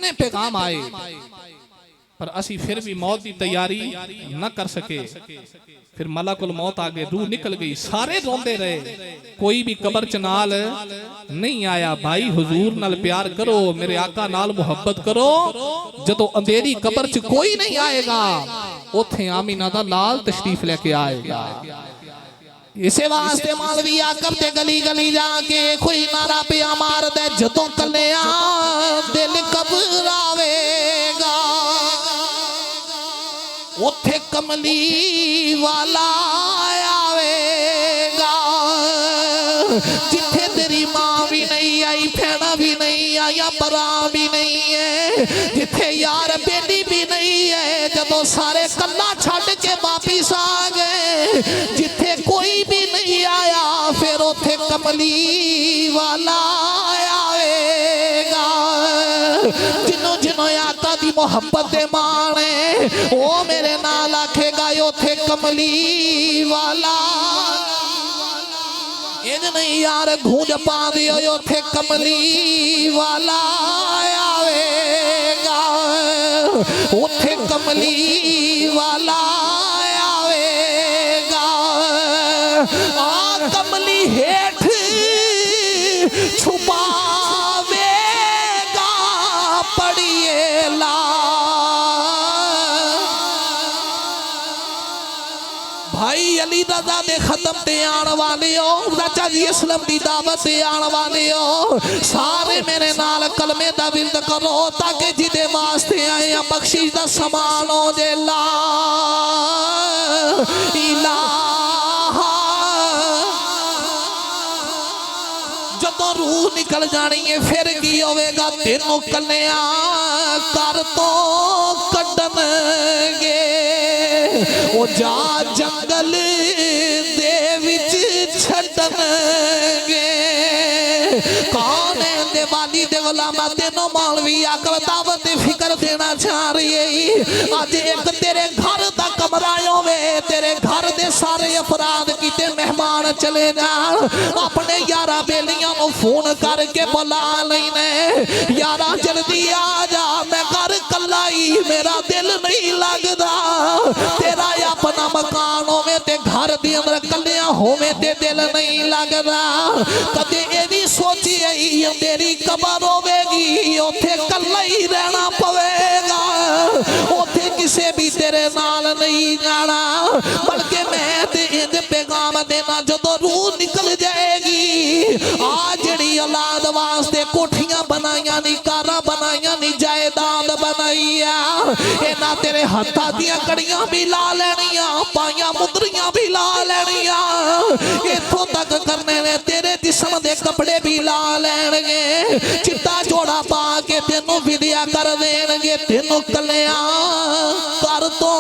कितने पैगाम आए, पर असी फिर भी मौत की तैयारी न कर सके। फिर मलकुल मौत आ गए, रूह निकल गई, सारे रोंदे रहे, कोई भी कबर च नाल नहीं आया। भाई हुजूर नाल प्यार करो, मेरे आका नाल मुहब्बत करो, जदों अंधेरी कबर च कोई नहीं आएगा उथे आमीना दा लाल तशरीफ लेके आएगा। इसे वास्ते मौलवी आकब ते गली गली जाके कोई नारा पिया मार दे, जदों कलिया दिल घबरावेगा उथे कमली वाला आवेगा। जिथे तेरी माँ भी नहीं आई, भैना भी नहीं आया, बरा भी नहीं है, जिथे यार बेटी भी नहीं है, जदों सारे कला छड़ के वापिस आ गए, जिथे कोई भी नहीं आया, फिर उथे कमली वाला आवेगा। जिन्हों जिन्हों आका दी मोहब्बत दे माने ओ मेरे नाल आखेगा उथे कमली वाला। इंज नहीं यार गूंज पा दियो, उथे कमली वाला आवेगा, उथे कमली वाला आवेगा। आ कमली हेठ छुपावेगा पड़िए ला। भाई अली रजा दे खत्म ते आने वाले हो, चाचा जी इस्लाम दी दावत ते आने वाले हो, सारे मेरे नाल कलमे दा विरद करो, ताकि जिदे वास्ते आए हैं बख्शिश दा समान हो जे। ला इलाहा जदों रूह निकल जानी है फिर की होवेगा, तेनों कलिया कर तो कड्डणगे, ओ जा जंगल दे विच छड्डणगे। कौन है दिवाली दे गुलामा तेनों मौलवी आकब दावत दी फिक्र देना चाह रही है। अज एक तेरे घर दा कमरा होवे, तेरे घर दे सारे अपराध किते मेहमान चले जान, अपने यारा बेलियां नूं फोन करके बुला लेने, यारा जल्दी आ जा, मैं घर कल्ला ही, मेरा दिल नहीं लगदा। तेरा अपना मकान होवे ते घर दे अंदर कल्लिया होवे ते दिल नहीं लगदा। कदे ये भी सोची तेरी कबर होवेगी, उथे कल्ला ही रहना पवेगा, उथे किसे भी तेरे नाल नहीं जाना। बल्कि मैं ते इंज पैगाम देना, जदों रूह निकल जाएगी, आ जड़ी औलाद वास्ते कोठियां बनाइयां नी, कारां बनाइयां नी, जायदाद बनाइया, इना तेरे हत्था दियां कड़ियां भी ला लेनियां, पाइयां मुदरियां भी ला लेनियां, इथों तक करने ने तेरे जिस्म दे कपड़े भी ला लेंगे, चिट्टा जोड़ा पा के तेनों विद्या कर देंगे, तेनों कलिया कर तो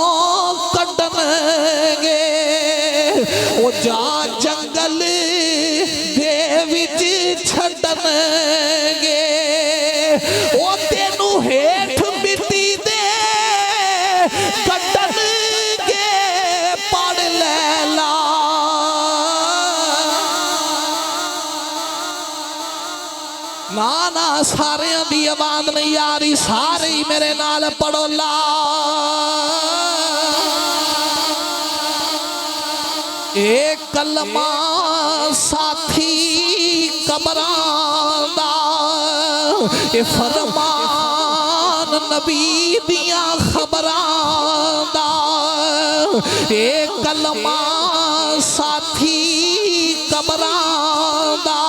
कड्डणगे। ओ जा जंगल दे विच छड्डणगे, ओ तेनू हेठ मिट्टी दे कड्डणगे, पढ़ ले ला। ना ना सारे दी आवाज नहीं आ रही, सारे ही मेरे नाल पढ़ो। ला एक कलमा साथी कबरां दा, ए फरमान नबी दिया खबरां दा, एक कलमा साथी कबरां दा,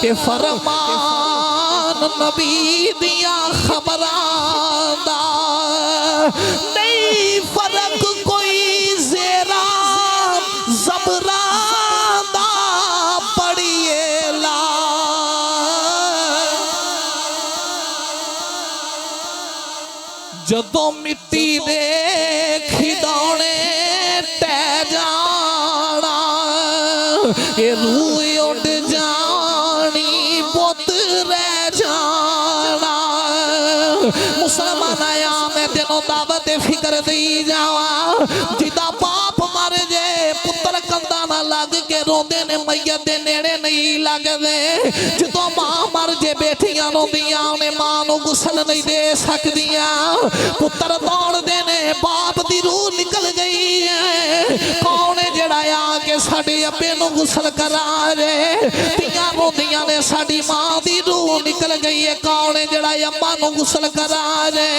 ए फरमान नबी दिया खबरां दा। नहीं फर्क कोई ज़ेरा ज़बरा दा पड़िए ला। जदों मिट्टी दे खिदौने तै जाना, ये रूह उड़ जानी, बुत रह जाना। मुसलमान आया मैं तेनों दावत फिक्र दी जावा, जिदा बाप मर जे पुत्र कंदा मामा लग के रोंदे ने मैयत दे नेड़े नहीं लगदे जदों मां मर जे बेटियां रोंदियां ने मां नूं गुसल नहीं दे सकदियां पुत्र दौड़दे ने बाप दी रूह निकल गई है कौन है जेड़ा आके साडे अब्बे नूं गुसल करा रे तियां रोंदियां ने साडी मां दी रूह निकल गई है कौन है जेड़ा अम्मा नूं गुसल करा रे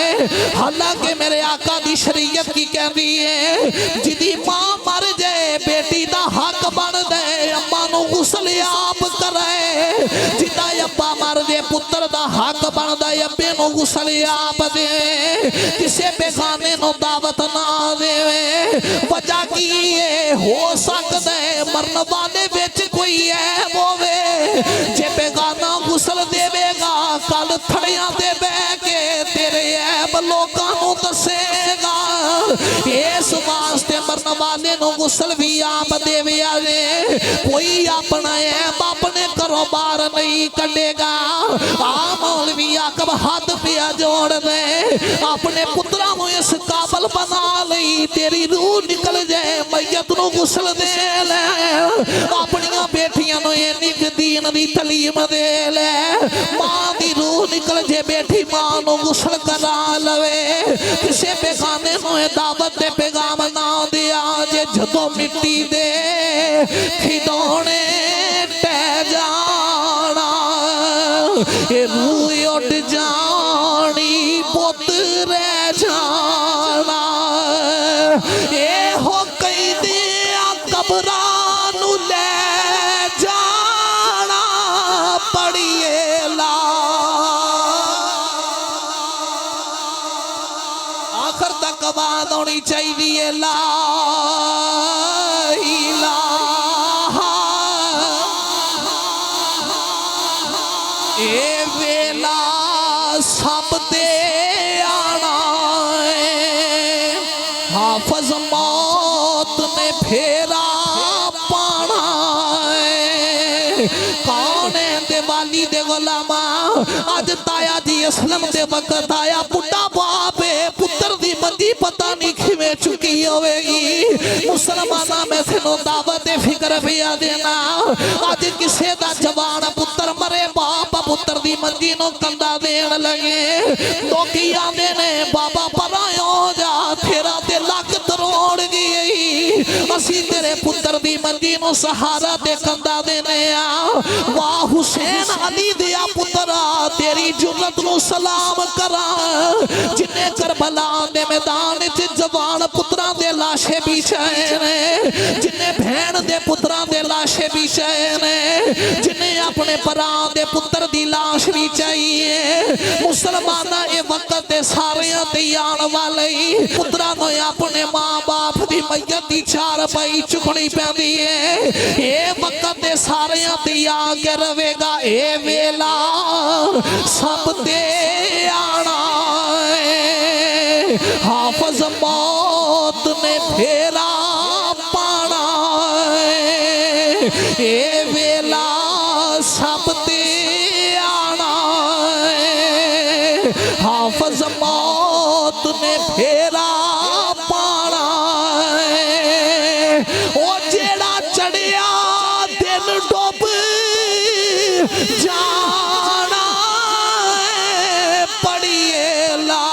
हालांकि मेरे आका दी शरीयत की कहती है जिदी मां मर जाए बेटी दा हक बन दे अम्मा नूं गुसल आप करे जिदा अब्बा मर जाए पुत्र दा हक बनदा अब्बे नूं गुसल आप दे किसे बेगाने नूं दावत ना देवे वजह की हो सकदा है मरन वाले विच कोई ऐब होवे जे बेगाना गुसल देवेगा कल थड़ियां ते बह के तेरे ऐब लोकां नूं दसेगा इस वास्ते मरन वाले नूं गुसल भी आप देवे आवे कोई अपना ऐब अपने घरों बाहर नहीं कढेगा आ मौलवी आकब हाथ पिया जोड़ दे अपने पुत्रा नूं इस काबल बना लई तेरी रूह निकल जाए मैयत नूं गुसल दे ले अपनियां बेटियां नूं इन्नी दीन दी तलीम दे ले मां दी रूह निकल जाए बेटी मां नूं गुसल करा लवे किसे बेगाने नूं दावत दे पैगाम ना दिया जे जदों मिट्टी दे खिदौने टह जाना ये रूह उठ जानी पुत रह जाना ये हो कई दिया कबरां नूं ले जाना पड़िए ला आखिर तक आवाज होनी चाहिए ला ए वेला सब ते आना है हाफज मौत ने फेरा पाना है कौन है दिवाली दे गुलामा अज ताया जी असलम दे वक्त आया बुढ़ा बाप पुत्र दी मंदी पता नहीं खिवे चुकी होवेगी मुसलमाना में तेनों दावत फिक्र भी आ देना अज किसे दा जवान पुत्र मरे बाप पुत्र दी मंजी नूं कंधा देन लगे लोकी आंदे ने बाबा परायो जा तेरा ते लक तरोड़ गई असी तेरे पुत्र दी मंजी नूं सहारा ते कंधा देने आ वाह हुसैन अली दिया पुत्रा तेरी जुर्रत नूं सलाम करा जिन्ने करबला दे मैदान च जवान पुत्रां दे लाशे बिछाए ने जिन्ने भैन दे पुत्रां दे लाशे बिछाए ने जिन्ने अपने भरा दे पुत्र दी लाश भी चाहिए मुसलमाना ये वक्त दे सारे ते आन वाले पुत्रा नो अपने मां बाप दी मैयत दी चार पाई चुकनी पैंदी है ये वक्त दे सारे ते आ के रवेगा ए वेला सब ते आना है हाफज मौत ने फेरा पाना है ए वेला सब ते आना है हाफज मौत ने फेरा पाना है ओ जेड़ा चढ़िया दिन डुब जाना पड़िए ला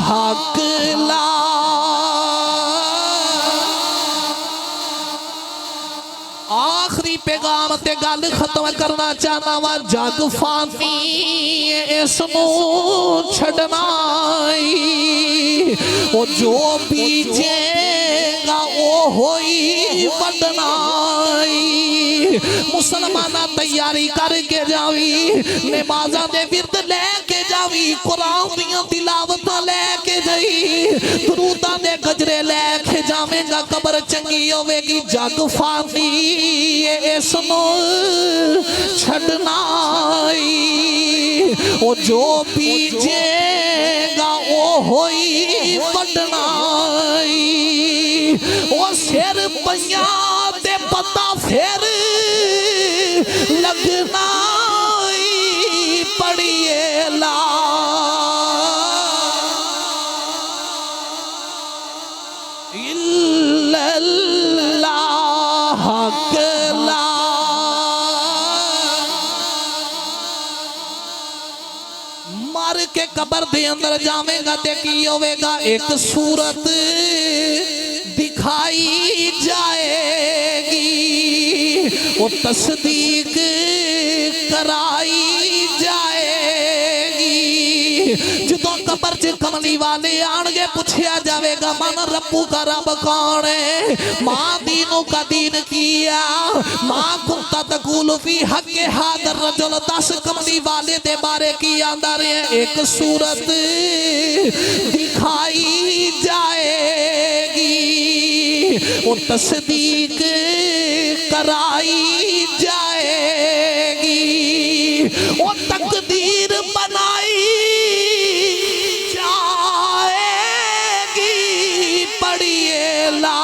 हक ला आखिरी पैगाम ते गल खत्म करना चाहना वा जग फानी इसनू छड़ना ओ जो बीजेगा ओ होई बदना मुसलमाना तैयारी करके जावी नमाज़ां दे विरद लेके जावी कुरान दियां तिलावतां लेके जाई दुरूदां दे गजरे लेके जावेगा कब्र चंगी होवेगी जग फानी इसनू छड़ना ओ जो बीजेगा ओ होई बदना ओ सिर पइया ते पता फिर लगना पड़िए ला अकेला मर के कब्र दे अंदर जावेगा ते की होवेगा एक सूरत दिखाई जाएगी वो तस्दीक कराई जाएगी जो कब्र च कमली वाले आनगे पूछया जाएगा मन रब्बू का रब कौन है माँ दीनों का दीन किया माँ कुंता तकूलु फी हक़्क़ि हादर रजुल 10 कमली वाले दे बारे की अंदर एक सूरत दिखाई जाएगी वो तस्दीक कराई जाएगी वो तकदीर बनाई जाएगी पढ़िए ला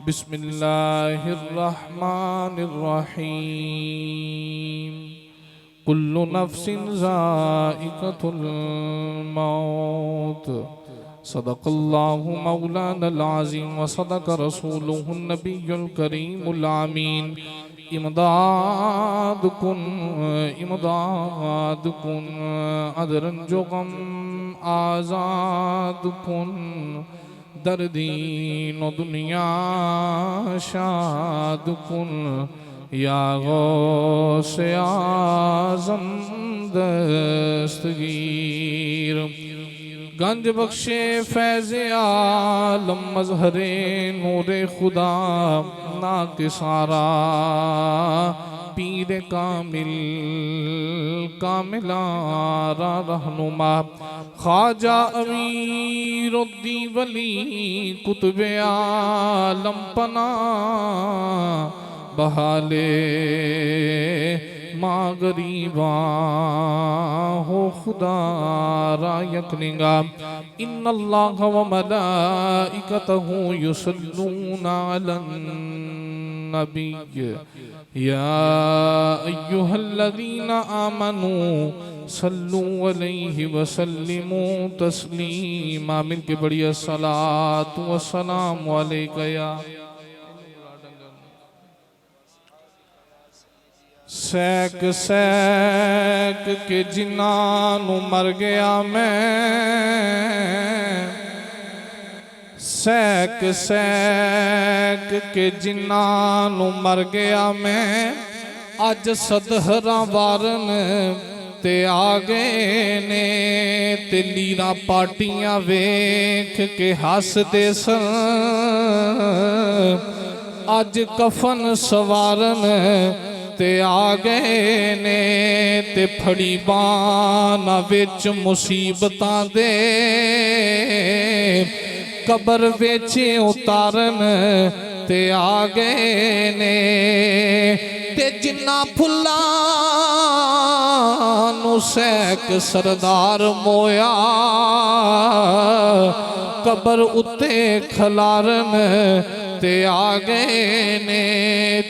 बिस्मिल्लाहिर्रहमानिर्रहीम कुल्लु नफ्सिन ज़ाइक़तुल मौत सदक़ल्लाहु मौलानल अज़ीम व सदक़ रसूलुहुन नबियुल करीमुल आमीन इमदाद कुन अदरन जो गम आज़ाद कुन दर्दीन दुनिया शाद कुन या गौसे आज़म दस्तगीर गंज बख्शे फैज़ आलम मज़हरे नूरे खुदा ना के सारा पीर कामिल कामिलारा रहनुमा ख्वाजा अमीरुद्दीन वली कुतुबे आलम पना बहाले माँ गरीबा हो खुदा रायकनिगा इन्नल्लाह व मलाइकतहु युसल्लूना अलन नबी या अय्युहल्लज़ीना आमनू सल्लू अलैहि व सल्लिमू तस्लीमा मिलके बढ़िया सलातु व सलाम अलैका या सैक सैक के जिन्नानू मर गया मैं सैक सैक के जिन्नानू मर गया मैं अज सदहरा वारन ते आ गए ने ते लीरा पाटियां वेख के हसदे सन अज कफन सवारन ते आ गए ने ते फड़ी बाना विच मुसीबतां दे कबर विच उतारन ते आ गए ने ते जिन्ना फुल्लां नू सैक सरदार मोया कबर उत्ते खलारन ते आ गए ने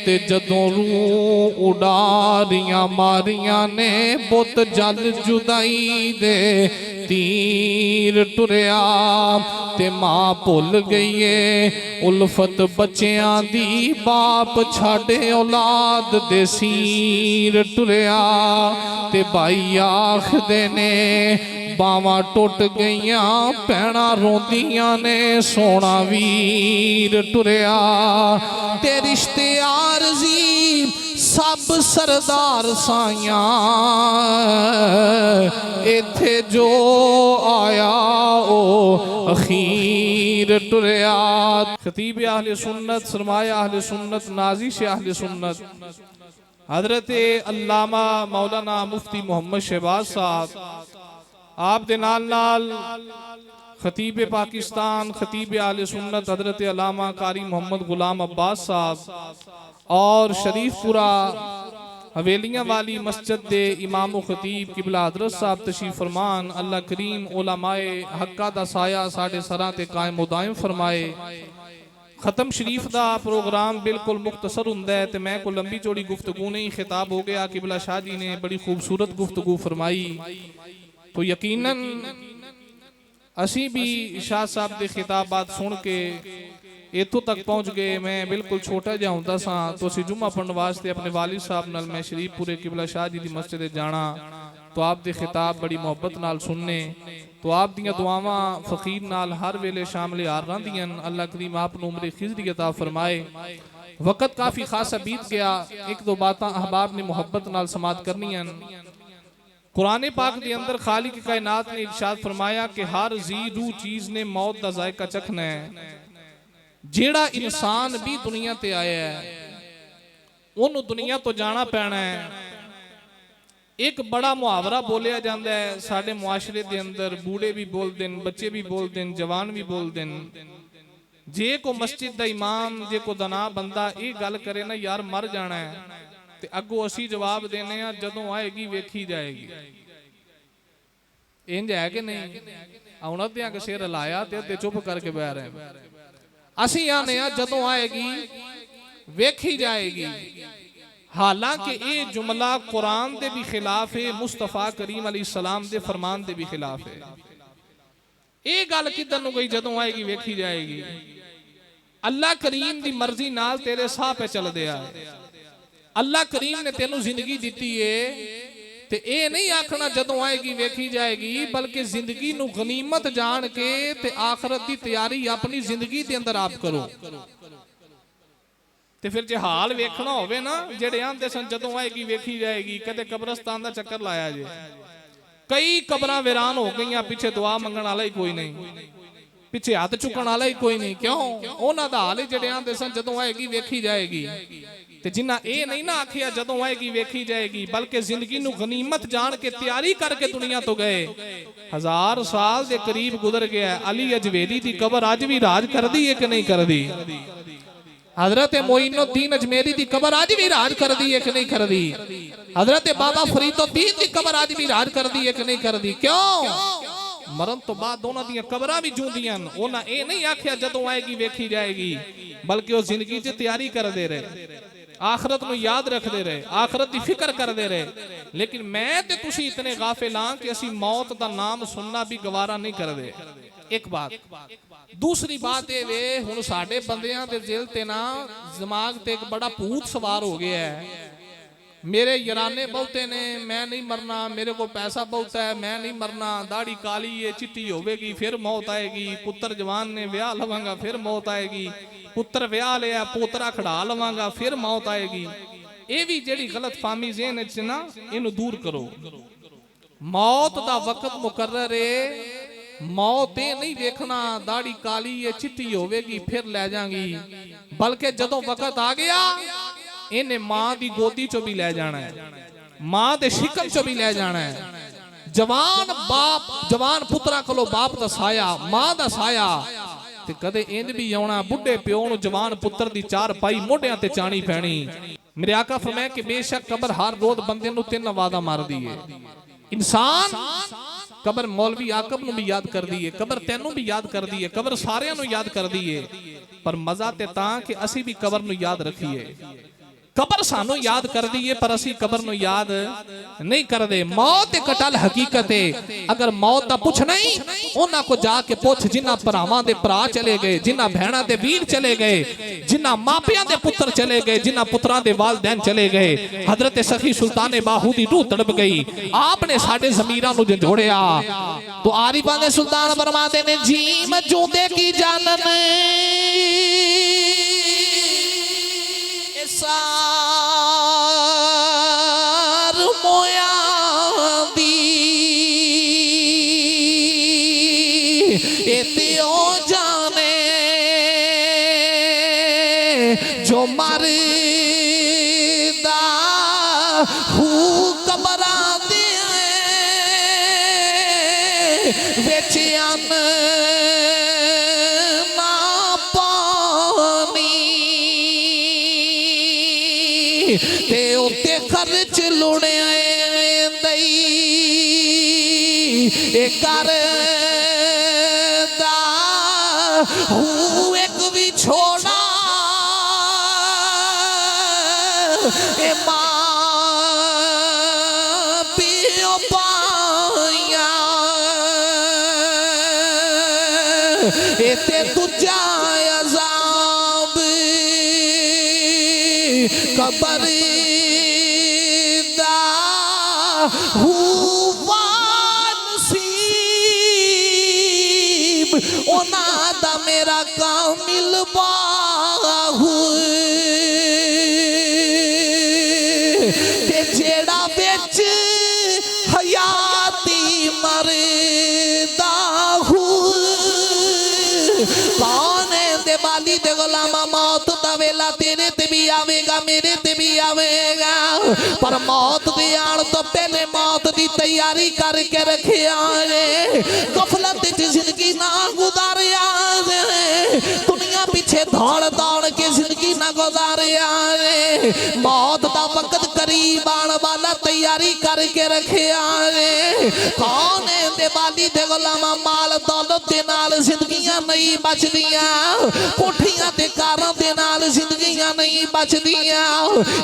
ते जदों रूह उडारियां मारियां ने बुत जल जुदाई दे तीर टुरिया ते मां भुल गई है उल्फत बच्चियां दी बाप छाड़े औलाद दे सीर टुरिया ते भाई आखदे ने बावां टुट गईयां भैणां रोंदियां ने सोना वीर टुरिया ते रिश्ते आरज़ी सब सरदार साइयां इत्थे जो आया ओ अखीर टुरिया खतीब अहले सुन्नत सरमाया अहले सुन्नत नाज़िश अहले सुन्नत हजरत अल्लामा मौलाना मुफ्ती मोहम्मद शहबाज साहब आप दे नाल नाल खतीब पाकिस्तान खतीब आले सुन्नत हजरत अल्लामा कारी मोहम्मद गुलाम अब्बास साहब और शरीफपुरा हवेलियां वाली मस्जिद दे इमाम व खतीब किबला हजरत साहब तशरीफ फरमान अल्लाह करीम उलमाए हक्का दा साया साढ़े सरां ते कायम मुदायम फरमाए। खत्म शरीफ का प्रोग्राम बिल्कुल मुख्तसर हुंदा है ते मैं को लंबी चौड़ी गुफ्तगू नहीं खिताब हो गया। किबला शाह जी ने बड़ी खूबसूरत गुफ्तगू फरमाई तो यकीनन असी भी शाह साहब के खिताबात सुन के इतों तक पहुँच गए। मैं बिल्कुल छोटा जिहा हुंदा सा तो असीं जुम्मा पढ़न वास्ते अपने वालिद साहब नाल मैं शरीफपुरे किबला शाह जी दी मस्जिद जाना तो आप दे खिताब बड़ी मुहब्बत नाल सुनने तो आप दियां दुआवां फकीर नाल हर वेले शामिल हार रहिंदियां। अल्लाह करीम आप नूं उम्र खिजरी अता फरमाए। वक़्त काफ़ी खासा बीत गया। एक दो बातां अहबाब ने मुहब्बत नाल समात करनियां। कुरान पाक के अंदर खालिक कायनात ने इरशाद फरमाया कि हर जी रूह चीज़ ने मौत दा जायका चखना है। जेड़ा इंसान भी दुनिया ते आया है उन्होंने दुनिया तो जाना पैना है। एक बड़ा मुहावरा बोलिया जाता है साडे मुआशरे के अंदर, बूढ़े भी बोलते हैं, बच्चे भी बोलते हैं, जवान भी बोलते हैं। जे को मस्जिद का इमाम जे को दना बंदा ये गल करे ना यार मर जाना है तो अगों असी जवाब देने जदों आएगी वेखी जाएगी। इंज है कि नहीं? आउण अद्धियां के सिर हिलाया ते अद्धे चुप करके बह रहे हैं। असी आने जदों आएगी वेखी जाएगी। हालांकि ये जुमला कुरान दे भी खिलाफ है, मुस्तफा करीम अलैहिस्सलाम दे फरमान दे भी खिलाफ है। ये गल किधर नूं गई जदों आएगी वेखी जाएगी। अल्लाह करीम दी मर्जी नाल तेरे साह पे चल दिया है। अल्लाह करीम ने तेनू जिंदगी दी है ते ये नहीं आखना जदों आएगी वेखी जाएगी, बल्कि जिंदगी नू गनीमत जान के ते आखरत की तैयारी अपनी जिंदगी के अंदर आप करो। ते फिर जे हाल वेखना होवे ना जेड़े आंदे सन जदों आएगी वेखी जाएगी, कदे कब्रस्तान दा चक्कर लाया जे। कई कब्रां वीरान हो गईयां, पीछे दुआ मंगण वाला ही कोई नहीं, पिछे हाथ चुकण वाला ही कोई नहीं। क्यों? उन्हां दा हाल जेड़े आंदे सन जदों आएगी वेखी जाएगी। ते जिन्ना ये नहीं ना आखिया जदों आएगी वेखी जाएगी, बल्कि जिंदगी नू गनीमत जान के तैयारी करके दुनिया तो गए। 1000 साल के करीब गुजर गया। अली अजमेरी की कबर अज भी राज करदी है कि नहीं करदी? हजरत मोइनुद्दीन अजमेरी की कबर अज भी राज करदी है कि नहीं करदी? हजरत बाबा फरीदुद्दीन की कबर अज भी राज करदी है कि नहीं करदी? क्यों? मरण तो बाद दोनों दी कबरां भी जूंदियां। उन्हां ये नहीं आखिया जदों आएगी वेखी जाएगी, बल्कि वो जिंदगी च तैयारी करदे रहे, आखरत नूं याद रखते रहे, आखरत की फिक्र करते रहे। लेकिन मैं ते तुसी इतने गाफिल हां कि असी मौत का नाम सुनना भी गवारा नहीं करते। एक बात। दूसरी बात ये वे हुण साडे बंदियां दे दिल ते ना दिमाग ते एक बड़ा भूत सवार हो गया है। मेरे याराने बहुते ने, मैं नहीं मरना, मेरे को पैसा बहुत है, मैं नहीं मरना, दाढ़ी काली है चिट्टी होवेगी फिर मौत आएगी, पुत्र जवान ने ब्याह लवांगा फिर मौत आएगी, पुत्र ब्याह लिया पोतरा खड़ा लवांगा फिर मौत आएगी। ये भी जेड़ी गलत फामी ज़हन च ना इनू दूर करो। मौत दा वक्त मुकर्रर है। मौत ये नहीं देखना दाढ़ी काली है चिट्टी होवेगी फिर ले जाएंगी, बल्कि जदों वक्त आ गया इन्हें मां दी गोदी चो भी ले जाना है, मां दे शिकम चो भी ले जाना है। जवान बाप जवान पुत्रा कोलो बाप दा साया, मां दा साया, ते कदे इंज भी आउणा बुढ़े प्यो नूं जवान पुत्र दी चार पाई मोढियां ते चाणी पैणी। मेरे आका फरमाया कि बेशक कबर हर रोज बंदे नूं 3 वादा मारदी है। इंसान कबर मौलवी आकब नूं भी याद करदी है, कबर तैनूं भी याद करदी है, कबर सारियां नूं याद करदी है। पर मजा ते तां कि असी भी कबर नूं याद रखीए। कबर सानू याद कर दी है पर असी कबर नूं याद नहीं करते। मौत एक अटल हकीकत है। अगर मौत का पुछ नहीं उन्हां को जाके पुछ जिन्हां भरावां दे भरा चले गए, जिन्हां भैणां दे वीर चले गए, जिन्हां मापियां दे पुत्र चले गए, जिन्हां पुत्रां दे वालिदैन चले गए। हजरत सखी सुल्तान बाहू दी रूह तड़प गई। आपने साडे ज़मीरां नूं झंझोड़िया तो आरिफां दे सुल्तान फरमाते ने जी मजूदे की जानन सार मोया दी इत्यो जाने जो मरदा हू कबरा दे विच अन ते उत्ते खर्च लुणे दई कर एक भी छोड़ा ए मां पियो पाया ते तुझा कबर दा हुआ नसीब ओना दा मेरा कामिल बाहू ते जेड़ा बिच हयाती मरदा हूँ कौन है दिवाली दे गुलामा मौत दा वेला तेरे ते भी आवेगा मेरे ते भी आवेगा पर मौत दे आण तो पहले मौत दी तैयारी करके रखिया रे गफलत च जिंदगी ना गुजारिया रे दुनिया पीछे दौड़ दौड़ के जिंदगी ना गुजारिया रे मौत दा वक्त करीब आने वाला तैयारी करके रखिया रे कौन है दिवाली दे गुलामा माल दौलत दे नाल जिंदगियां नहीं बचदियां कोठियां ते कारां दे नाल जिंदगियां नहीं बचदियां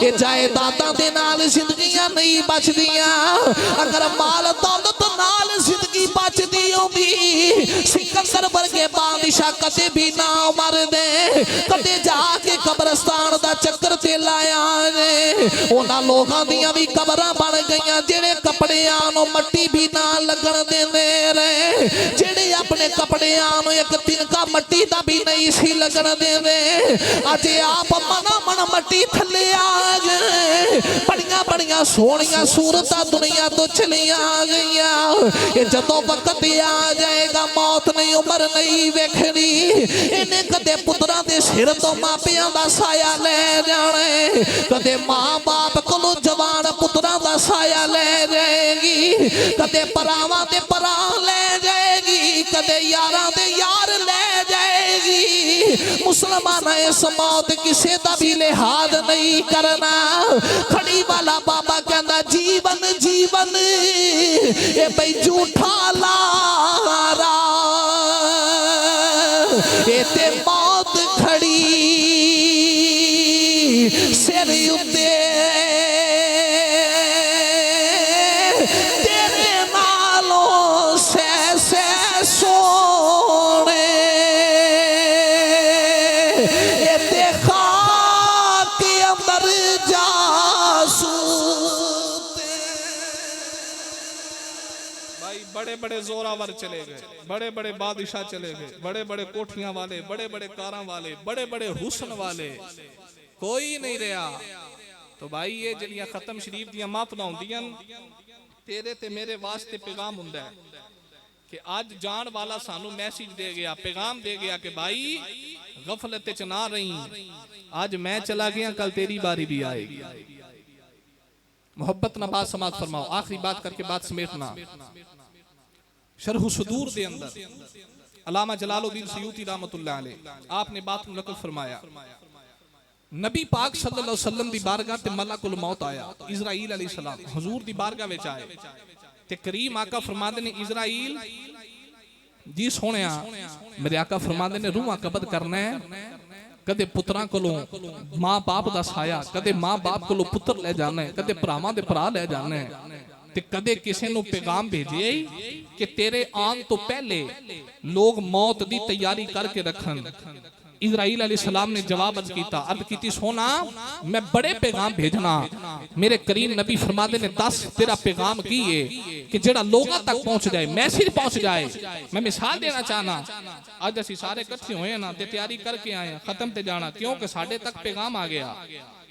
ये जायदादां दे नाल जिंदगियां नहीं बचदियां अगर माल दौलत नाल जिंदगी बचदी होंदी सिकंदर वर्गे बादशाह कदे भी ना मर दे कदे जाके कब्रिस्तान दा चक्कर ते लाया रे उन्हां लोगां दियां भी कबरां बन गईयां जेड़े कपड़ियां नूं मट्टी भी ना लगण देंदे रे जेड़े अपने कपड़ियां नूं एक तिनका मट्टी दा भी नहीं सी लगण देंदे अज आप मना मन मट्टी थल्ले आ गए बड़ियां बड़ियां सोहणियां सूरतां दुनिया तो चलियां गईयां ये जदों वक्त आ जाएगा मौत नहीं उम्र नहीं वेखनी इन्हें कदे पुत्रां दे सिर तो मापियां दा साया ले जाने कदे मां बाप कोलों जवान पुत्रां दा साया ले जाएगी कदे भरावां दे भरा ले जाएगी कदे यारां दे यार ले जाएगी मुसलमान इस मौत किसे दा भी लिहाज नहीं करना खड़ी वाला बाबा कहंदा जीवन जीवन ये भाई झूठा लारा ये ते मौत खड़ी सिर उत्ते तेरे नालों से सोने ये ते खाक अंदर जासूते भाई बड़े बड़े जोरावर चले गए बड़े बड़े बादशाह चले गए बड़े बड़े कोठियां वाले बड़े बड़े कारां वाले बड़े बड़े हुस्न वाले कोई नहीं रहा तो भाई ये जड़ियां खत्म शरीफ दियां महफिलां होंदियां तेरे ते मेरे वास्ते पैगाम हुंदा है कि आज जान वाला सानू मैसेज दे गया पैगाम दे गया कि भाई गफलत च ना रही आज मैं चला गया कल तेरी बारी भी आएगी मोहब्बत ना बात समाप्त फरमाओ आखिरी बात करके बात समेटना शरह सुदूर दे अंदर अल्लामा जलालुद्दीन सयूती रहमतुल्लाह अलैह आपने बात नकल फरमाया नबी पाक सल्लल्लाहु अलैहि वसल्लम दी बारगाह ते मलकुल मौत आया इज़राइल अलैहिस्सलाम हुजूर दी बारगाह विच आए ते करीम आका फरमाते ने इज़राइल जी सोहणिया मेरे आका फरमाते ने रूहां कब्ज़ करना है कदे पुत्रां कोलों मां बाप दा साया कदे मां बाप कोलों पुत्र ले जाना है कदे भरावां दे भरा ले जाना है ते कदे किसी नूं पैगाम भेजे कि तेरे आन तो पहले लोग मौत दी तैयारी करके रखन इज़राइल अलैहिस्सलाम ने जवाब अर्ज किया अर्ज की सोना मैं बड़े पैगाम भेजना मेरे करीम नबी फरमाते ने 10 तेरा पैगाम की है कि जेड़ा लोगों तक पहुंच जाए मैसेज पहुंच जाए मैं मिसाल देना चाहना आज असी सारे इकट्ठे हुए ना ते तैयारी करके आए खत्म ते जाना क्योंकि साढ़े तक पैगाम आ गया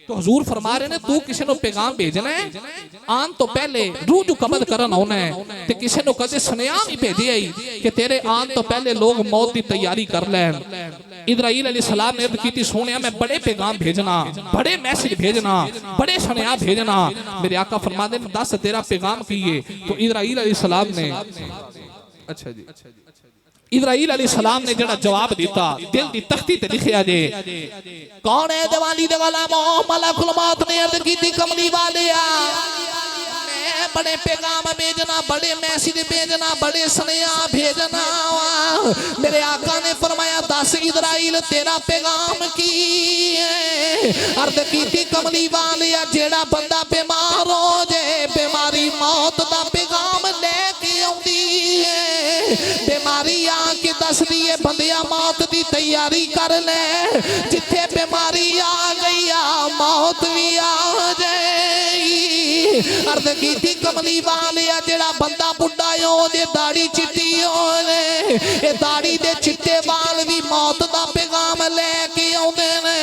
तो हुजूर फरमा रहे ने तू किसी को पैगाम भेजना है आन तो पहले रूह जो कब्ज़ करन आना है ते किसी को कदे सुनेहा भी भेजे कि तेरे आन तो पहले लोग मौत की तैयारी कर लैन इज़राइल अलैहिस्सलाम ने अर्ज़ की सोनिया मैं बड़े पैगाम भेजना बड़े मैसेज भेजना बड़े सुनेहा भेजना मेरे आका फरमाते हैं 10 तेरा पैगाम की है तो इज़राइल अलैहिस्सलाम ने अच्छा जी इज़राइल अलैहिस्सलाम ने जड़ा जवाब दिता दिल दी तख्ती ते लिखिया जे कौन है दिवाली दे गुलामो मलकुल मौत ने अर्ज़ की कमली वालिया मैं बड़े पैगाम भेजना बड़े मैसेज भेजना बड़े सुनेहा भेजना मेरे आका ने फरमाया 10 इज़राइल तेरा पैगाम की अर्ज़ की कमली वालिया जेड़ा बंदा बीमार हो जाए बीमारी मौत दा पैगाम लेके आउंदी है बीमारी आके दस दिए बंदिया मौत की तैयारी कर ले जिथे बीमारी आ गई मौत भी आ अर्ज कीती कमली वालिया जेड़ा बंदा बुढ़ा ओदी दाढ़ी चिट्टी होने ए दाढ़ी दे चिट्टे वाल भी मौत दा पैगाम लेके आउंदे ने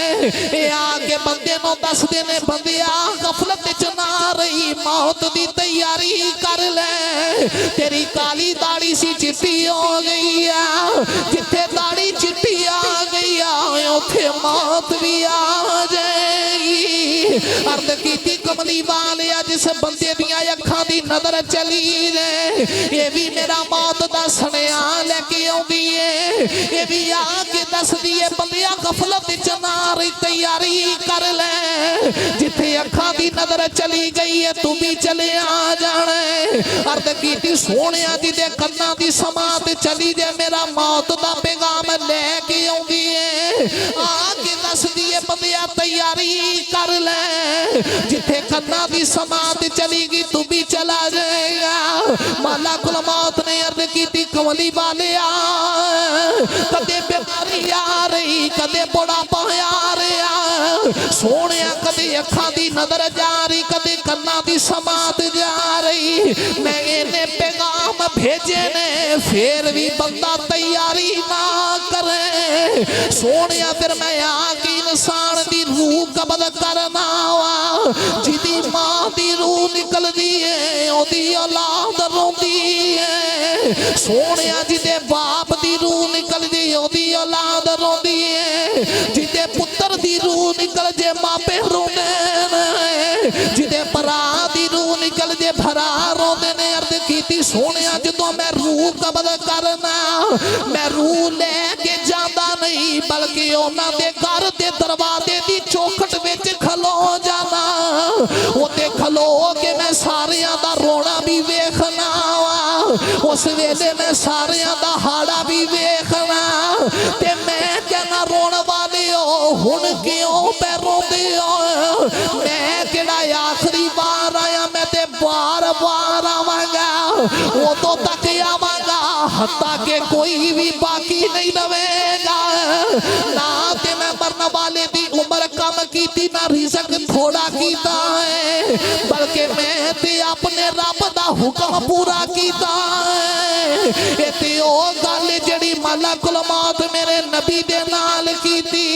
ए आके बंदे नूं दसदे ने बंदिया गफलत च ना रही मौत दी तैयारी कर ले तेरी काली दाढ़ी सी चिट्टी हो गई है जिथे दाढ़ी चिट्टी आ गई है उथे मौत भी आ जाएगी अर्ज कीती कमली वालिया जिस बंदे दियां अखां दी नजर चली ने ये भी मेरा मौत दा सनेहा लेके आउंदी है ये भी आके दसदी है बंदिया गफलत च ना रही तैयारी कर ले जिथे अखां दी नजर चली गई है तू भी चले आ जाने अर्ज कीती सोहणिया जी दे कन्नां दी समात चली जे मेरा मौत दा पैगाम लेके आउंदी है आके दसदी है बंदिया तैयारी कर ले जिथे कन्नां दी समात चलीगी तू भी चला जाएगा माला कुल मौत ने अर्ज कीती कमली वालिया कदे बीमारी आ रही कदे बुढ़ापा आ रहा सोहणिया कदे अखां दी नजर जा रही कदे कन्नां दी समात जा रही मैं इन्हें पैगाम भेजे ने फिर भी बंदा तैयारी ना करे सोहणिया फिर मैं आके इंसान दी रूह कबज करना वा जिदी मां दी रूह निकलदी है ओदी औलाद रोंदी है सोहणिया जिदे बाप दी रूह निकलदी ओदी औलाद रोंदी है जिदे पुत्र दी रूह निकल जे मापे रोंदे ने जिदे भरा दी रूह निकल जे भरा रोंदे ने अर्ज कीती सोहणिया जदों मैं रूह कबज करना मैं रूह लेके जांदा नहीं बल्कि उन्हां दे घर दे दरवाजे दी चौखट विच खलो जाना उत्ते खलो के मैं सारियां दा रोना भी वेखना वा उस वेले मैं सारियां दा हाड़ा भी वेखना ते मैं कहना रोण वालिओ हुण क्यों पै रोंदे हो मैं किहड़ा आखिरी बार आया मैं ते बार बार आवांगा उदों तक आवांगा हत्ता के कोई भी बाकी नहीं रवेगा ना ते मैं मरने वाले दी उम्र कम कीती ना रिज़्क थोड़ा कीता है बल्कि मैं ते अपने रब दा हुक्म पूरा कीता है ए ते ओ गल जड़ी मलकुल मौत मेरे नबी दे नाल कीती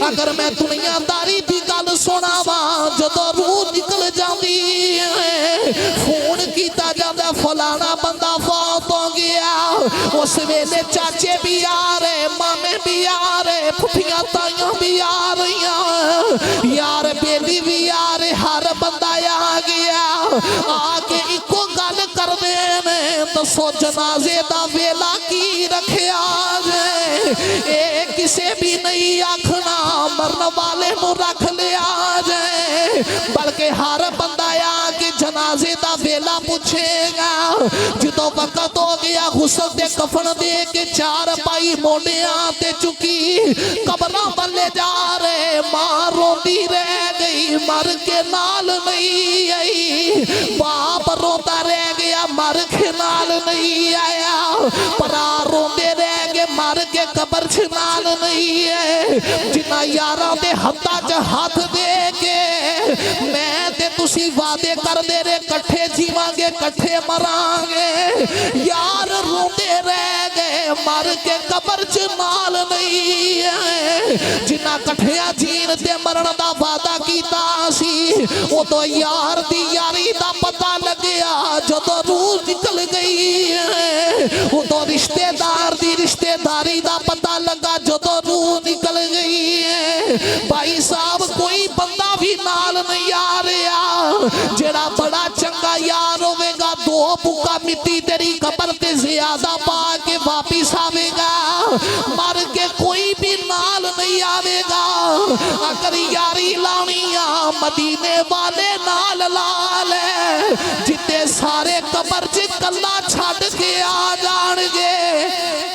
अगर मैं दुनियादारी दी गल सुनावा जदों रूह निकल जांदी है फोन कीता जांदा फलाना बंदा फौत हो गया उस वेले चाचे भी आ रहे मामे भी आ रहे फुफियां ताइयां भी आ रही यार बेली भी आ रहे हर बंदा आ गया आके इको गल कर दे ने दसो जनाजे दा वेला की रखिया जे ए किसे भी नहीं आखना मरने वाले नू रख लिया जे बल्कि हर बंदा आके जनाजे दा वेला पूछेगा जदों वक्त हो गया हुस्न दे कफन दे के चार पाई मोडियां ते चुकी कब्रां बल्ले जा रहे मां रोंदी रह गई मर के नाल नहीं आई बाप रोता रह गया मर के नाल नहीं आया भरा रोंदे रह गए मर के कब्र च नाल नहीं है जिन्ना यारां दे हत्थां च हाथ दे के मैं ते तुसी वादे करदे रहे कट्ठे जीवांगे कट्ठे मरांगे यार रोंदे रह गए मर के कब्र च नाल नहीं है जिन्ना कट्ठिया जीन ते मरण दा वादा कीता सी उदों यार दी यारी दा पता लग्या जदों रूह निकल गई है उदों रिश्तेदार दी रिश्तेदारी दा पता लगा जदों रूह निकल गई है भाई साहब कोई बंदा भी नाल नहीं आ रहा जेड़ा बड़ा चंगा यार होवेगा दो बुक्का मिट्टी तेरी कब्र ते ज्यादा पा के वापिस आवेगा मर के कोई भी नाल नहीं आवेगा अगर यारी लानी आ मदीने वाले नाल ला ले जिते सारे कब्र च कल्ला छड़ के आ जाणगे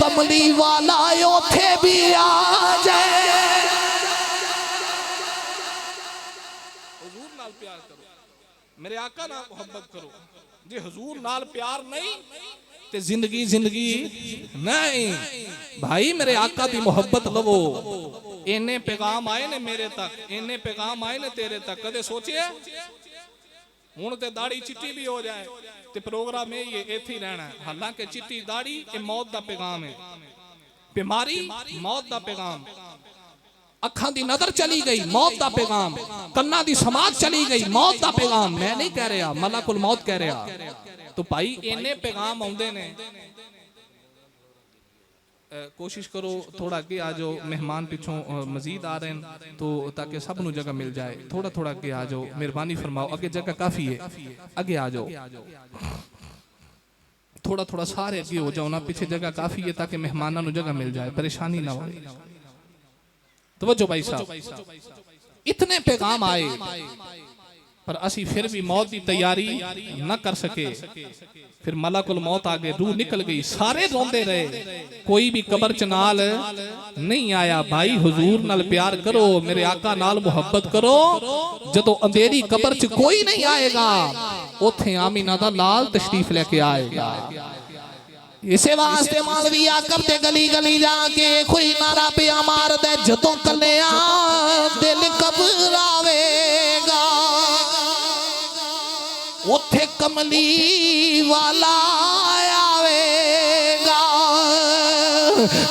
कमली वाला उथे भी आ जाए हुजूर नाल प्यार करो मेरे आका नाल मोहब्बत करो जे हुजूर नाल प्यार नहीं ते जिंदगी जिंदगी नहीं भाई मेरे आका दी मोहब्बत लवो इन्ने पैगाम आए ने मेरे तक इन्ने पैगाम आए ने तेरे तक कदे सोचे हुण ते दाढ़ी चिट्टी भी हो जाए ते प्रोग्राम यही है, इत्थे ही रहना है। हालांकि चिट्टी दाढ़ी ये मौत दा पैगाम है, बीमारी मौत दा पैगाम, अखां दी नजर चली गई मौत दा पैगाम, कन्ना दी समाज चली गई मौत दा पैगाम। मैं नहीं कह रहा, मलकुल मौत कह रहा। तो भाई इन्ने पैगाम आउंदे ने, कोशिश करो थोड़ा अगे आ जाओ, मेहमान पिछों मजीद आ रहे हैं तो ताकि सब नू जगह मिल जाए। थोड़ा थोड़ा अगे आ जाओ, मेहरबानी फरमाओ, अगे जगह काफी है, अगे आ जाओ। थोड़ा थोड़ा सारे अगे हो जाओ ना, पीछे जगह काफी है ताकि मेहमानों नू जगह मिल जाए, परेशानी ना हो। तवज्जो भाई साहब, इतने पैगाम आए पर असी फिर भी मौत की तैयारी न कर सके। फिर मलकुल मौत आ गए, रूह निकल गई, सारे रोंदे रहे, कोई भी कब्र च नाल नहीं आया। भाई हुजूर नाल प्यार करो, मेरे आका नाल मुहब्बत करो। जदों अंधेरी कब्र च कोई नहीं आएगा, उथे आमीना दा लाल तशरीफ लेके आएगा। इसे वास्ते मौलवी आकब ते गली गली जाके कोई नारा पिया मार दे, जदों कलिया दिल घबरावेगा, उथे कमली वाला आवेगा।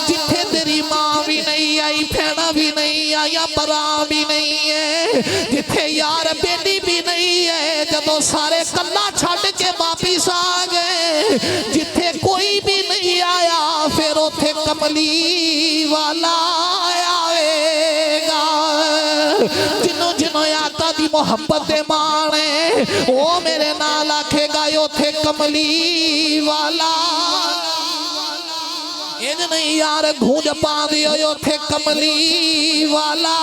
जिथे तेरी माँ भी नहीं आई, भैणा भी नहीं आया, भरा भी नहीं है, जिथे यार बेटी भी नहीं है, जदों सारे कल्ला छड़ के वापिस आ गए, जिथे कोई भी नहीं आया, फिर उथे कमली वाला आवेगा। जिन्हों जिन्हों आका दी मोहब्बत माने, वो मेरे नाल आखेगा उथे कमली वाला। इन नहीं यार गूंज पा दियो, उथे कमली वाला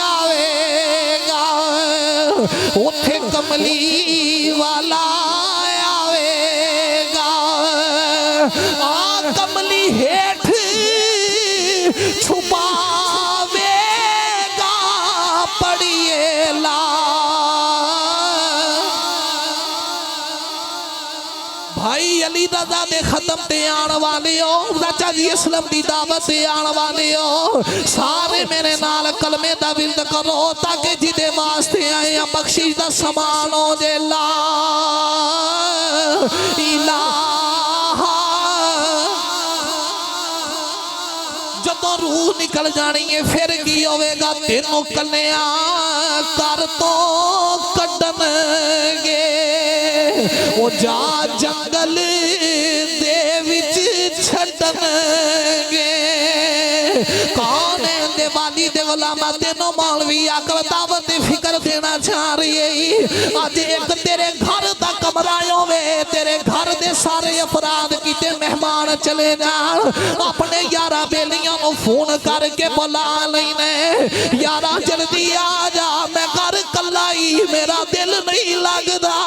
आवेगा, उथे कमली वाला आवेगा। आ कमली हेठ छुपावेगा, पड़िए ला। भाई अली रजा दे खत्म ते आन वाले हो, चाचा जी असलम दी दावत ते आन वाले हो, सारे मेरे नाल कलमे दा विरद करो ताकि जिदे वास्ते आए बख्शिश दा समान हो जे। ला इलाहा, जदों रूह निकल जानी है फिर की होवेगा, तेनों कन्या कर तो कड्डणगे, वो जा जंगल दे विच छड्डणगे। कौन है दे वाली दे गुलामा, तेनों मौलवी आकब दावत फिक्र देना चाह रही है। आज एक तेरे घर दा कमरा होवे, तेरे घर दे सारे अपराध किते मेहमान चले जान, अपने यारा बेलियां को फोन करके बुला लेने, यारा जल्दी आ जा, मैं घर कल्ला ही, मेरा दिल नहीं लगदा।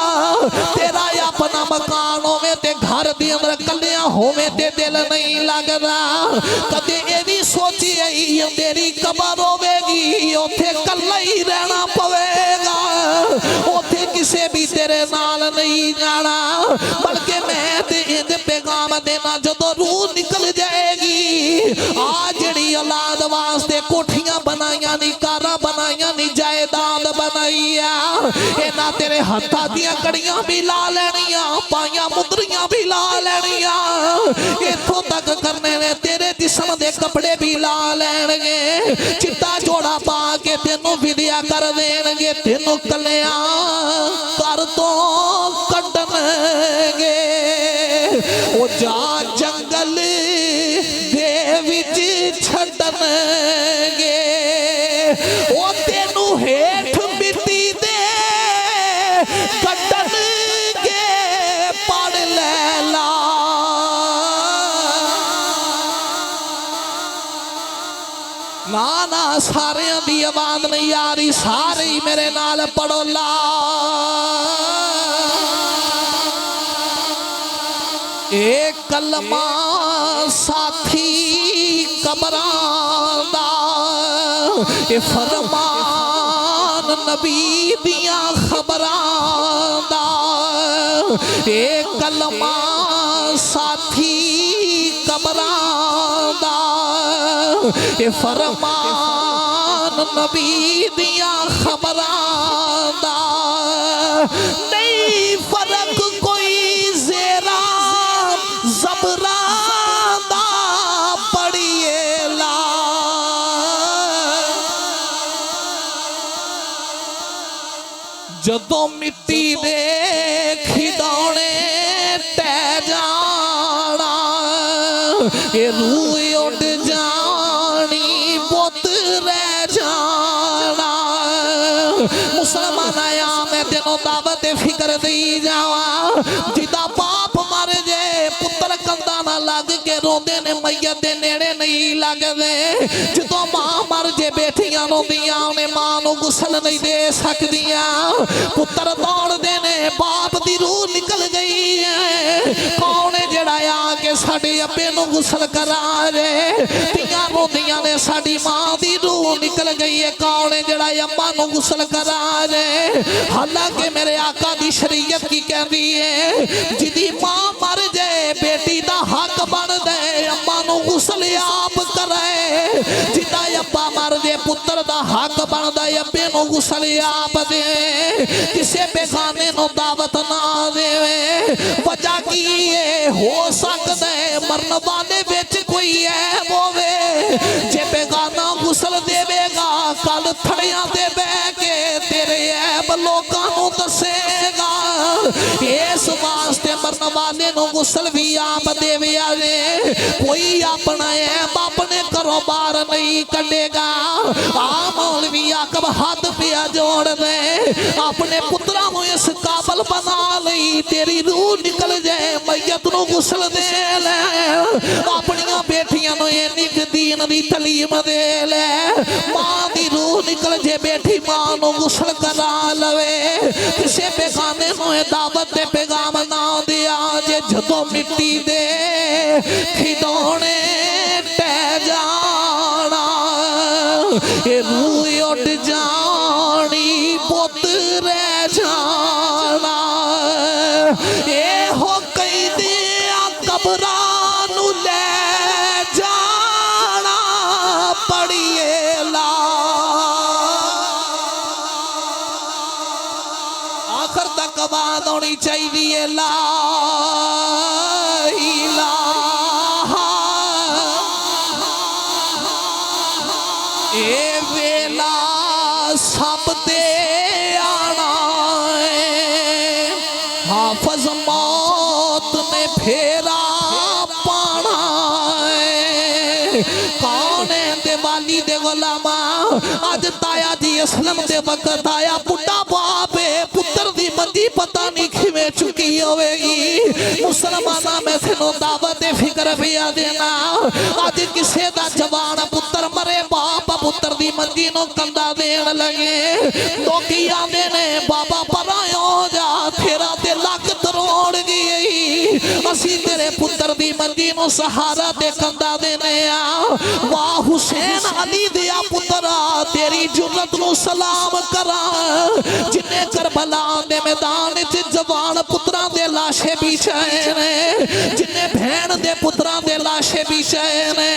तेरा अपना मकान होवे ते घर दे अंदर कलिया होवे ते दिल नहीं लगदा। कदे ये भी सोची तेरी कबर होवेगी, उथे कल्ला ही रहना पवेगा, उथे किसे भी तेरे नाल नहीं जाना। बल्कि मैं ते इंज पैगाम देना, जदों रूह निकल जाएगी, आ जड़ी औलाद वास्ते कोठियां बनाइया नी, कारां बनाइया नी, जायदाद बनाइया, इन्हां तेरे हत्था दियां कड़ियां भी ला लेनिया, पाइयां मुदरियां भी ला लेनिया, इथों तक करने ने तेरे जिस्म दे कपड़े भी ला लेंगे, चिट्टा जोड़ा पा के तेनों विद्या कर देंगे, तेनों कलिया कर तो कड्डणगे। ओ जा जंगल दे विच छड्डणगे, ओ तेनू हेठ मिट्टी दे कड्डणगे, पढ़ ले ला। ना ना सारे दी आवाज नहीं आ रही, सारे ही मेरे नाल पढ़ो ला। एक कलमा साथी कबरां दा, ए फरमान नबी दियां खबरां दा, एक कलमा साथी कबरां दा, ए फरमान नबी दिया खबरां दा नहीं फर्क कोई ज़ेरा ज़बरां दा पढ़िए ला जदों मिट्टी दे खिदौने तै जाना ये रूह उड़ जानी बुत रह जाना मुसलमान आया मैं तेनों दावत फिक्र दी जावा जिदा बाप मर जाए पुत्र कंधा ना लग के रोंदे ने मैयत दे नेड़े नहीं लगदे जदों मां मर जे बेटियां रोंदियां ने मां नूं गुसल नहीं दे सकदियां पुत्र दौड़दे ने बाप दी रूह निकल गई है कौन है जेड़ा आके साडे अब्बे नूं गुसल करा रे तियां रोंदियां ने साडी मां दी रूह निकल गई है कौन है जेड़ा अम्मा नूं गुसल करा रे हालांकि मेरे आका दी शरीयत की कहती है जिदी मां मर जाए बेटी दा हक बन दे अम्मा नूं गुसल आप करे जिदा अब्बा मर जाए पुत्र दा हक बनदा अब्बे नूं गुसल आप दे किसे बेगाने नूं दावत ना देवे वजह की हो सकदा है मरन वाले विच कोई ऐब होवे जे बेगाना गुसल देवेगा कल थड़ियां दे बह के तेरे ऐब लोकां नूं दसेगा इस वास्ते मरन वाले नूं गुसल भी आप देवे आवे कोई अपना ऐब अपने घरों बाहर नहीं कढेगा आ मौलवी आकब हाथ पिया जोड़ दे अपने पुत्रा नूं इस काबल बना लई तेरी रूह निकल जाए मैयत नूं गुसल दे ले अपनियां बेटियां नूं इन्नी दीन दी तलीम दे ले मां दी रूह निकल जे बेटी मां नूं गुसल करा लवे किसे बेगाने नूं दावत दे पैगाम ना दिया जे जदों मिट्टी दे खिदौने टह जाना ये रूह उड़ जानी बुत रह जाना ये हो कई दिया कबरां नूं ले जाना पड़िए ला आखिर तक आवाज होनी चाहिए ला इलाहा ए वेला सब ते आना हाफज मौत ने फेरा पाना कौन है दिवाली दे गुलामा अज ताया जी असलम दे वक्त आया बुढ़ा बाप पुत्र दी मंदी पता नहीं खिवें चुकी होवेगी मुसलमाना मैं तेनों दावत फिक्र पिया देना अज किसे दा जवान पुत्र मरे बाप पुत्र दी मंदी नो कंधा देन लगे लोकी आंदे ने बाबा परायो जा तेरा ते लक तरोड़ गई असी तेरे पुत्र दी मंदी नो सहारा ते कंधा देने आ वाह हुसैन अली दिया पुत्रा तेरी जुर्रत नु सलाम करा जिन्ने करबला दे मैदान च जवान पुत्रा दे लाशे बिछाए ने जिन्ने बहन दे पुत्रा दे लाशे बिछाए ने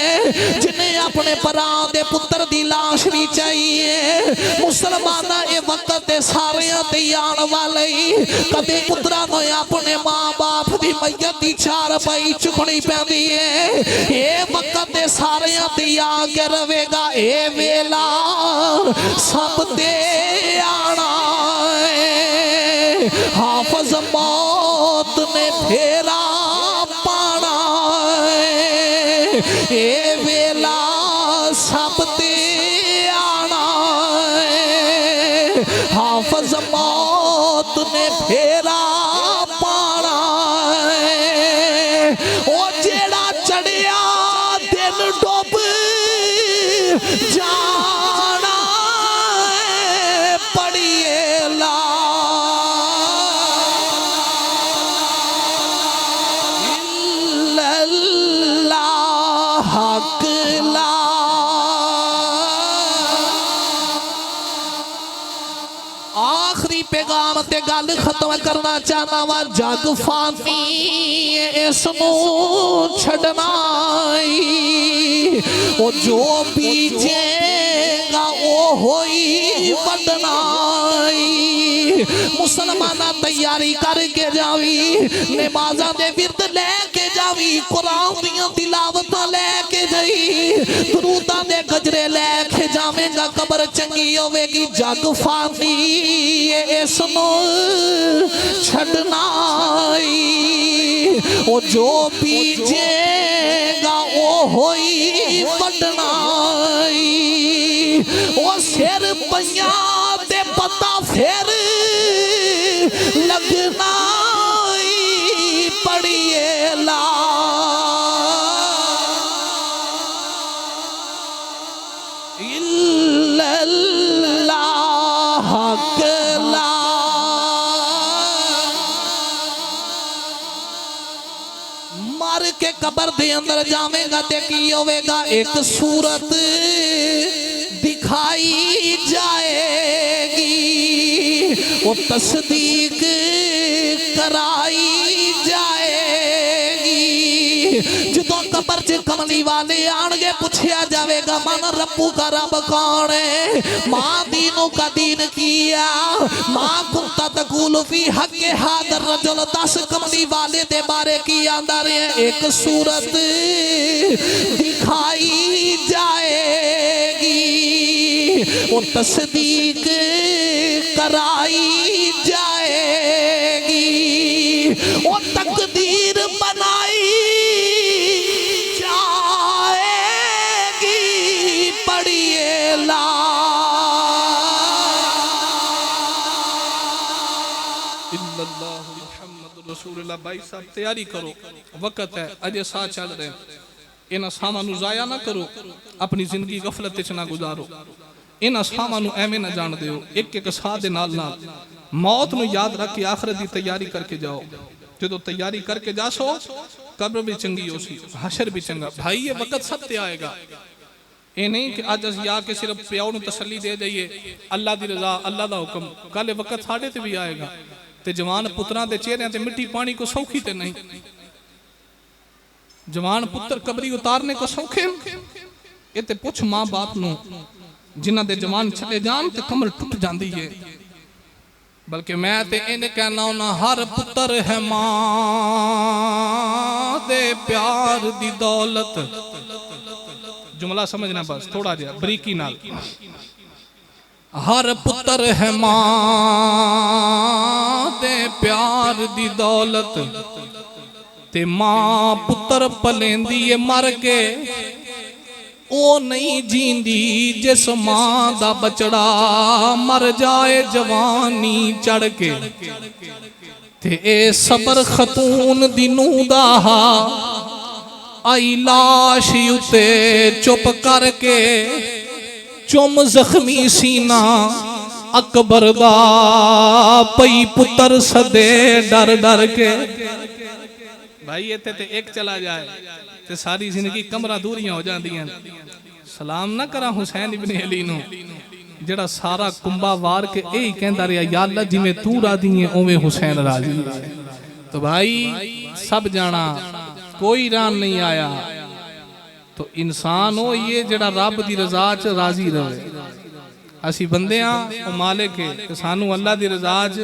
जिन्ने अपने भरा दे पुत्र दी लाश बिछाई है मुसलमाना ये वक्त ते सारे ते आन वाले कदे पुत्रा नो अपने मां बाप दी मैयत दी चार पाई चुकनी पैंदी है ये वक्त ते सारे ते आ के रवेगा ए वेला सब ते आना हाफज मौत ने फेरा पाना ए वेला सब ते आना हाफज मौत ने फेरा पाना ओ जेड़ा चढ़िया दिन डुब जाना पड़िए ला हक ला आखिरी पैगाम ते गल खत्म करना चाहना वा जग फानी इसनू छड़ना ओ जो बीजेगा ओ होई बदनाई। मुसलमाना तैयारी करके जावी, नमाज़ां दे विरद लेके जावी, कुरान दियां तिलावतां लेके जाई, दुरूदां दे गजरे लेके जावेगा। कबर चंगी होवेगी, जग फानी इसनू छड़ना। ओ जो बीजेगा ओ होई बदनाई। ओ सिर पइया ते पता फिर लगना पड़िए ला। मार के कबर दे अंदर जावेगा ते की होवेगा, एक सूरत दिखाई जाएगी, वो तस्दीक कराई जाएगी। जो कबर च कमली वाले आनगे पूछया जाएगा, मन रब्बू का रब कौन है, माँ दीनों का दीन किया, माँ कुंता तकूल फी हक हादर रजुल। 10 कमली वाले दे बारे की अंदर एक सूरत दिखाई जाएगी, वो तस्दीक कराई जाएगी, वो तकदीर बनाई जाएगी। पढ़िए ला इल्लल्लाहु मुहम्मदुर रसूलुल्लाह। भाई साहब तैयारी करो, वक्त है, अजे साथ चल रहे हैं, इन सामां नूं जाया ना करो, अपनी जिंदगी गफलत विच ना गुजारो, इन सामां नूं एवें ना जान दिओ। एक एक साह दे नाल नाल मौत नूं याद रख के आखिरत दी तैयारी करके जाओ। जो तैयारी करके जासो, कब्र भी चंगी हो सी, हशर भी चंगा। भाई ये वक्त सब ते आएगा, ये नहीं कि अज असीं आके सिर्फ प्याओ नूं तसल्ली दे जाइए, अल्लाह दी रजा, अल्लाह दा हुक्म। कल वक्त साडे ते भी आएगा, ते जवान पुत्रां दे चेहरिਆਂ ते मिट्टी पानी को सौखी ते नहीं। जवान पुत्र कबरी उतारने को सौखे, ये ते पुछ मां बाप नूं जिन्हां दे जवान चले जान ते कमर टुट जांदी है। बल्कि मैं ते इन्हें कहना होना, हर पुत्र है मां दे प्यार दी दौलत। जुमला समझना बस थोड़ा जिहा बरीकी नाल। हर पुत्र है मां दे प्यार दी दौलत, ते मां पुत्र पलेंदी है मर के, ओ नहीं जींदी जिस मां दा बचड़ा मर जाए जवानी चढ़ के। ते ए सबर खतून दी नूं दा आई लाश उते चुप करके, चुम जख्मी सीना अकबर दा पई पुत्र सदे डर डर के। भाई इत्थे ते एक चला जाए ते सारी जिंदगी कमरा दूरियां हो जांदियां। सलाम ना करा हुसैन इब्न अली नूं, जेड़ा सारा कुंबा वार के यही कहंदा रहा, या अल्लाह जिवें तू राजी है उवें हुसैन राजी है। तो भाई सब जाना, कोई रान नहीं आया। तो इंसान हो ये जेड़ा रब दी रजा च राजी रहे। असी बंदे हाँ, वो मालिक है, तो सानू अल्लाह दी रजा च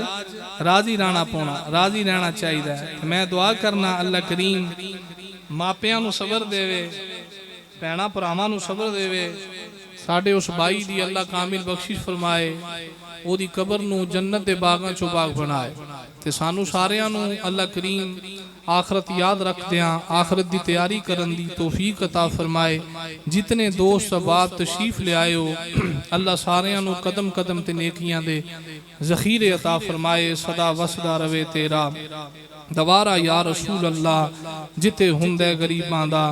राजी रहना पौना, राजी रहना चाहिए। मैं दुआ करना अल्लाह करीम मापियां नू सबर देवे, भैणा भरावां नू सबर देवे, साडे उस भाई दी अल्लाह कामिल बख्शिश फरमाए, ओदी कबर नू जन्नत दे बागां चों बाग बनाए। ते सानू सारियां नू अल्लाह करीम आखरत याद रखदियां आखरत दी तैयारी करन दी तौफीक अता फरमाए। जितने दोस्त अहबाब तशरीफ ले आए हो, अल्लाह सारियां नू कदम कदम ते नेकियां दे ज़खीरे अता फरमाए। सदा वसदा रवे तेरा दवारा या रसूल अल्लाह, जिते हुंदे गरीबां दा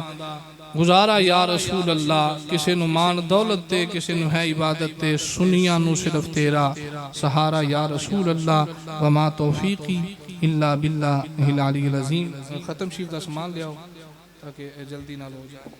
गुजारा या रसूल अल्लाह। किसी नू मान दौलत दे, किसी नू है इबादत दे, सुनिया नू सिर्फ तेरा सहारा या रसूल अल्लाह। वमा तौफीकी इल्ला बिल्लाहिल अलील अज़ीम। खत्म शीफ दा समान ले आओ ताकि जल्दी ना हो जाए।